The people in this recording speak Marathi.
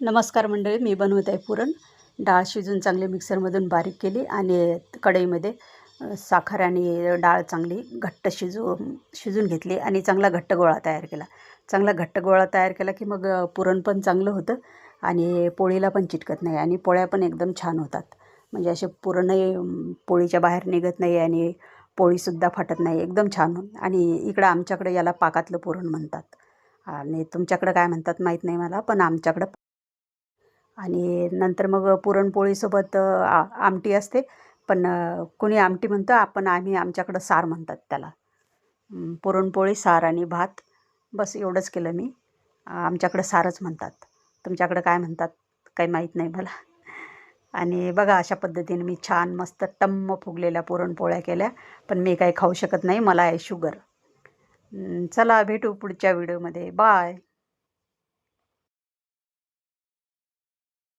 नमस्कार मंडळी, मी बनवत आहे पुरण. डाळ शिजून चांगली मिक्सरमधून बारीक केली आणि कढईमध्ये साखर आणि डाळ चांगली घट्ट शिजून घेतली आणि चांगला घट्ट गोळा तयार केला. चांगला घट्ट गोळा तयार केला की मग पुरण पण चांगलं होतं आणि पोळीला पण चिटकत नाही आणि पोळ्या पण एकदम छान होतात. म्हणजे असे पुरणही पोळीच्या बाहेर निघत नाही आणि पोळीसुद्धा फाटत नाही, एकदम छान. आणि इकडं आमच्याकडे याला पाकातलं पुरण म्हणतात आणि तुमच्याकडं काय म्हणतात माहीत नाही मला, पण आमच्याकडं. आणि नंतर मग पुरणपोळीसोबत आमटी असते. पण कोणी आमटी म्हणतं, आम्ही आमच्याकडं सार म्हणतात त्याला. पुरणपोळी, सार आणि भात, बस एवढंच केलं मी. आमच्याकडं सारच म्हणतात. तुमच्याकडं काय म्हणतात काही माहीत नाही मला. आणि बघा, अशा पद्धतीने मी छान मस्त टम्म फुगलेल्या पुरणपोळ्या केल्या. पण मी काही खाऊ शकत नाही, मला आहे शुगर. चला भेटू पुढच्या व्हिडिओमध्ये. बाय.